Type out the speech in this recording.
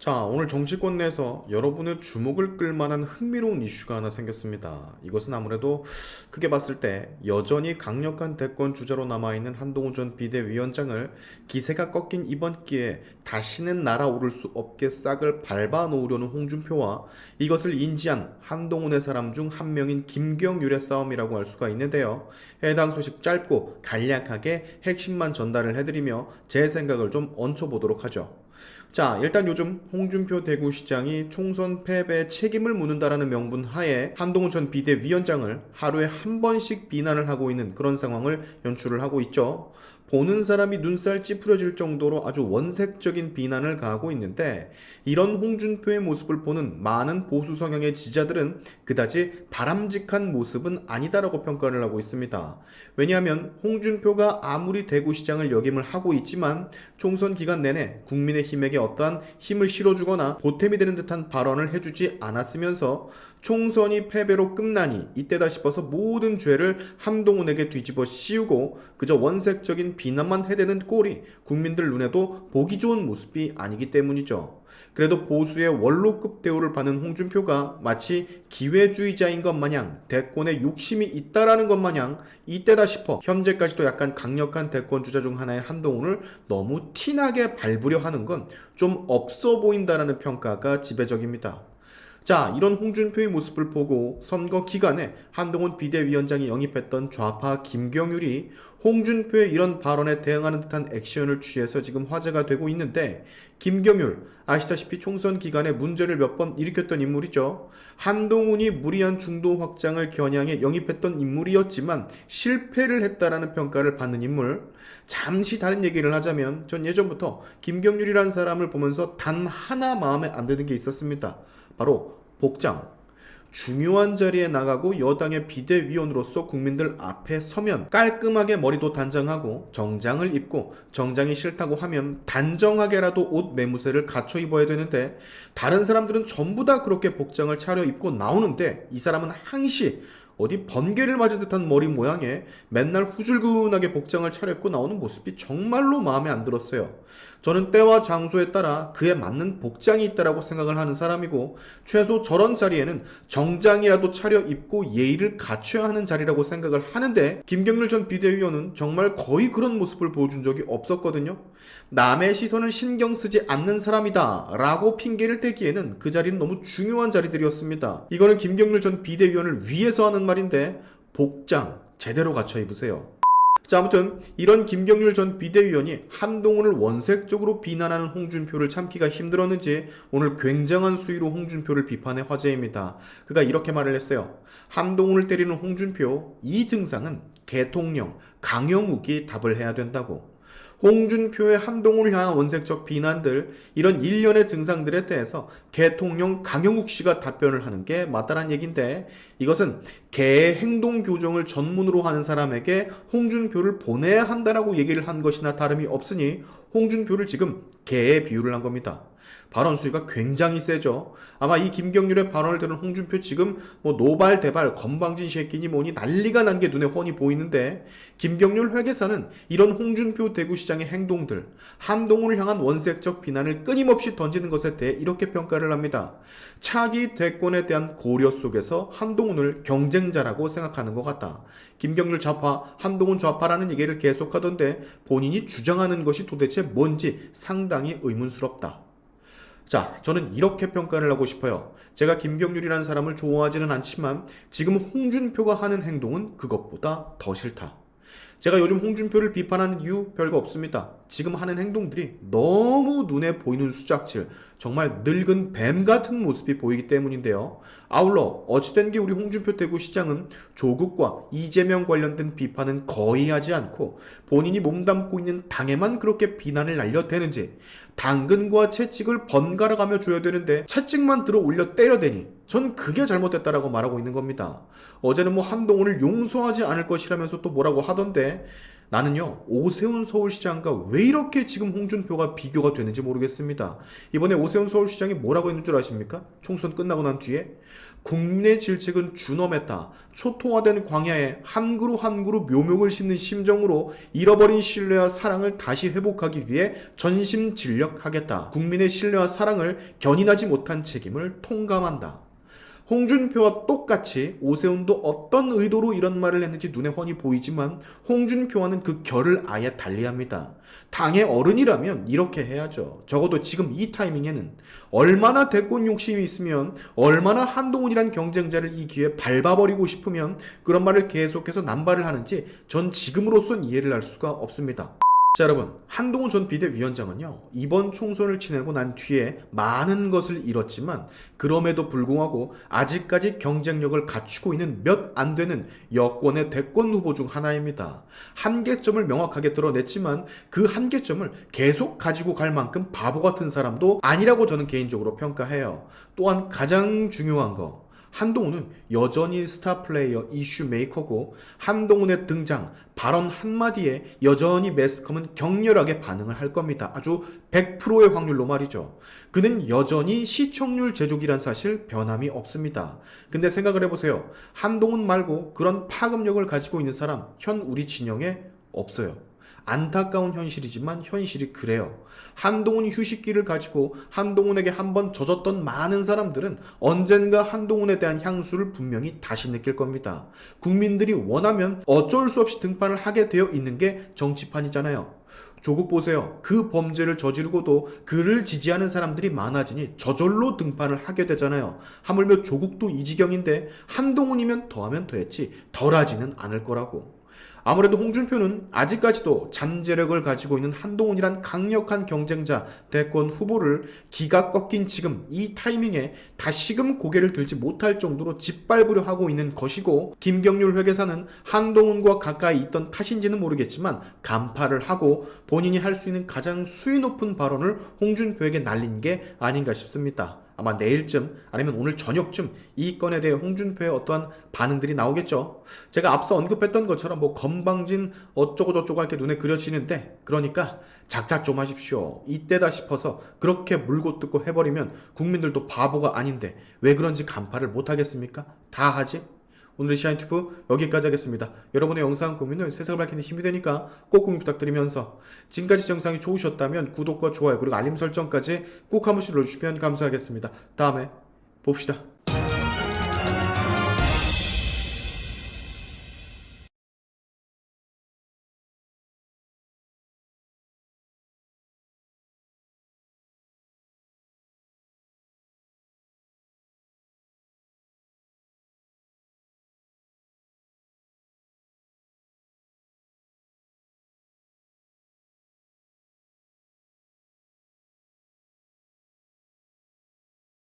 자, 오늘 정치권 내에서 여러분의 주목을 끌만한 흥미로운 이슈가 하나 생겼습니다. 이것은 아무래도 크게 봤을 때 여전히 강력한 대권 주자로 남아있는 한동훈 전 비대위원장을 기세가 꺾인 이번 기회에 다시는 날아오를 수 없게 싹을 밟아 놓으려는 홍준표와 이것을 인지한 한동훈의 사람 중 한 명인 김경률의 싸움이라고 할 수가 있는데요. 해당 소식 짧고 간략하게 핵심만 전달을 해드리며 제 생각을 좀 얹혀보도록 하죠. 자, 일단 요즘 홍준표 대구시장이 총선 패배에 책임을 묻는다라는 명분 하에 한동훈 전 비대위원장을 하루에 한 번씩 비난을 하고 있는 그런 상황을 연출을 하고 있죠. 보는 사람이 눈살 찌푸려질 정도로 아주 원색적인 비난을 가하고 있는데, 이런 홍준표의 모습을 보는 많은 보수 성향의 지지자들은 그다지 바람직한 모습은 아니다라고 평가를 하고 있습니다. 왜냐하면 홍준표가 아무리 대구시장을 역임을 하고 있지만 총선 기간 내내 국민의힘에게 어떠한 힘을 실어주거나 보탬이 되는 듯한 발언을 해주지 않았으면서 총선이 패배로 끝나니 이때다 싶어서 모든 죄를 한동훈에게 뒤집어 씌우고 그저 원색적인 비난만 해대는 꼴이 국민들 눈에도 보기 좋은 모습이 아니기 때문이죠. 그래도 보수의 원로급 대우를 받는 홍준표가 마치 기회주의자인 것 마냥 대권에 욕심이 있다라는 것 마냥 이때다 싶어 현재까지도 약간 강력한 대권 주자 중 하나의 한동훈을 너무 티나게 밟으려 하는 건 좀 없어 보인다라는 평가가 지배적입니다. 자, 이런 홍준표의 모습을 보고 선거 기간에 한동훈 비대위원장이 영입했던 좌파 김경률이 홍준표의 이런 발언에 대응하는 듯한 액션을 취해서 지금 화제가 되고 있는데, 김경률 아시다시피 총선 기간에 문제를 몇 번 일으켰던 인물이죠. 한동훈이 무리한 중도 확장을 겨냥해 영입했던 인물이었지만 실패를 했다라는 평가를 받는 인물. 잠시 다른 얘기를 하자면 전 예전부터 김경률이라는 사람을 보면서 단 하나 마음에 안 드는 게 있었습니다. 바로 복장. 중요한 자리에 나가고 여당의 비대위원으로서 국민들 앞에 서면 깔끔하게 머리도 단정하고 정장을 입고, 정장이 싫다고 하면 단정하게라도 옷 매무새를 갖춰 입어야 되는데, 다른 사람들은 전부 다 그렇게 복장을 차려 입고 나오는데 이 사람은 항시 어디 번개를 맞은 듯한 머리 모양에 맨날 후줄근하게 복장을 차려입고 나오는 모습이 정말로 마음에 안 들었어요. 저는 때와 장소에 따라 그에 맞는 복장이 있다라고 생각을 하는 사람이고, 최소 저런 자리에는 정장이라도 차려입고 예의를 갖춰야 하는 자리라고 생각을 하는데, 김경률 전 비대위원은 정말 거의 그런 모습을 보여준 적이 없었거든요. 남의 시선을 신경 쓰지 않는 사람이다 라고 핑계를 대기에는 그 자리는 너무 중요한 자리들이었습니다. 이거는 김경률 전 비대위원을 위해서 하는 말인데 복장 제대로 갖춰 입으세요. 자, 아무튼 이런 김경률 전 비대위원이 한동훈을 원색적으로 비난하는 홍준표를 참기가 힘들었는지 오늘 굉장한 수위로 홍준표를 비판해 화제입니다. 그가 이렇게 말을 했어요. 한동훈을 때리는 홍준표, 이 증상은 대통령 강영욱이 답을 해야 된다고. 홍준표의 한동훈을 향한 원색적 비난들, 이런 일련의 증상들에 대해서 대통령 강영욱 씨가 답변을 하는 게 맞다란 얘기인데, 이것은 개의 행동 교정을 전문으로 하는 사람에게 홍준표를 보내야 한다라고 얘기를 한 것이나 다름이 없으니 홍준표를 지금 개에 비유를 한 겁니다. 발언 수위가 굉장히 세죠. 아마 이 김경률의 발언을 들은 홍준표 지금 노발대발 건방진 새끼니 뭐니 난리가 난 게 눈에 훤히 보이는데, 김경률 회계사는 이런 홍준표 대구시장의 행동들, 한동훈을 향한 원색적 비난을 끊임없이 던지는 것에 대해 이렇게 평가를 합니다. 차기 대권에 대한 고려 속에서 한동훈을 경쟁자라고 생각하는 것 같다. 김경률 좌파, 한동훈 좌파라는 얘기를 계속하던데 본인이 주장하는 것이 도대체 뭔지 상당히 의문스럽다. 자, 저는 이렇게 평가를 하고 싶어요. 제가 김경률이라는 사람을 좋아하지는 않지만 지금 홍준표가 하는 행동은 그것보다 더 싫다. 제가 요즘 홍준표를 비판하는 이유 별거 없습니다. 지금 하는 행동들이 너무 눈에 보이는 수작질, 정말 늙은 뱀 같은 모습이 보이기 때문인데요. 아울러 어찌된 게 우리 홍준표 대구시장은 조국과 이재명 관련된 비판은 거의 하지 않고 본인이 몸담고 있는 당에만 그렇게 비난을 날려대는지, 당근과 채찍을 번갈아 가며 줘야 되는데 채찍만 들어 올려 때려대니 전 그게 잘못됐다라고 말하고 있는 겁니다. 어제는 한동훈을 용서하지 않을 것이라면서 또 뭐라고 하던데, 나는요, 오세훈 서울시장과 왜 이렇게 지금 홍준표가 비교가 되는지 모르겠습니다. 이번에 오세훈 서울시장이 뭐라고 했는 줄 아십니까? 총선 끝나고 난 뒤에 국민의 질책은 준엄했다. 초토화된 광야에 한 그루 한 그루 묘목을 심는 심정으로 잃어버린 신뢰와 사랑을 다시 회복하기 위해 전심전력하겠다. 국민의 신뢰와 사랑을 견인하지 못한 책임을 통감한다. 홍준표와 똑같이 오세훈도 어떤 의도로 이런 말을 했는지 눈에 훤히 보이지만 홍준표와는 그 결을 아예 달리합니다. 당의 어른이라면 이렇게 해야죠. 적어도 지금 이 타이밍에는 얼마나 대권 욕심이 있으면, 얼마나 한동훈이란 경쟁자를 이 기회에 밟아버리고 싶으면 그런 말을 계속해서 남발을 하는지 전 지금으로선 이해를 할 수가 없습니다. 자, 여러분, 한동훈 전 비대위원장은요, 이번 총선을 지내고 난 뒤에 많은 것을 잃었지만 그럼에도 불구하고 아직까지 경쟁력을 갖추고 있는 몇 안 되는 여권의 대권 후보 중 하나입니다. 한계점을 명확하게 드러냈지만 그 한계점을 계속 가지고 갈 만큼 바보 같은 사람도 아니라고 저는 개인적으로 평가해요. 또한 가장 중요한 거, 한동훈은 여전히 스타 플레이어 이슈 메이커고 한동훈의 등장, 발언 한마디에 여전히 매스컴은 격렬하게 반응을 할 겁니다. 아주 100%의 확률로 말이죠. 그는 여전히 시청률 제조기란 사실 변함이 없습니다. 근데 생각을 해보세요. 한동훈 말고 그런 파급력을 가지고 있는 사람 현 우리 진영에 없어요. 안타까운 현실이지만 현실이 그래요. 한동훈이 휴식기를 가지고 한동훈에게 한번 젖었던 많은 사람들은 언젠가 한동훈에 대한 향수를 분명히 다시 느낄 겁니다. 국민들이 원하면 어쩔 수 없이 등판을 하게 되어 있는 게 정치판이잖아요. 조국 보세요. 그 범죄를 저지르고도 그를 지지하는 사람들이 많아지니 저절로 등판을 하게 되잖아요. 하물며 조국도 이 지경인데 한동훈이면 더하면 더했지 덜하지는 않을 거라고. 아무래도 홍준표는 아직까지도 잠재력을 가지고 있는 한동훈이란 강력한 경쟁자 대권 후보를 기가 꺾인 지금 이 타이밍에 다시금 고개를 들지 못할 정도로 짓밟으려 하고 있는 것이고, 김경률 회계사는 한동훈과 가까이 있던 탓인지는 모르겠지만 간파를 하고 본인이 할 수 있는 가장 수위 높은 발언을 홍준표에게 날린 게 아닌가 싶습니다. 아마 내일쯤 아니면 오늘 저녁쯤 이 건에 대해 홍준표의 어떠한 반응들이 나오겠죠. 제가 앞서 언급했던 것처럼 뭐 건방진 어쩌고 저쩌고 이렇게 눈에 그려지는데, 그러니까 작작 좀 하십시오. 이때다 싶어서 그렇게 물고 뜯고 해버리면 국민들도 바보가 아닌데 왜 그런지 간파를 못하겠습니까? 다 하지? 오늘의 시아인튜브 여기까지 하겠습니다. 여러분의 영상 고민을 세상을 밝히는 힘이 되니까 꼭 공유 부탁드리면서, 지금까지 영상이 좋으셨다면 구독과 좋아요 그리고 알림 설정까지 꼭 한 번씩 눌러주시면 감사하겠습니다. 다음에 봅시다.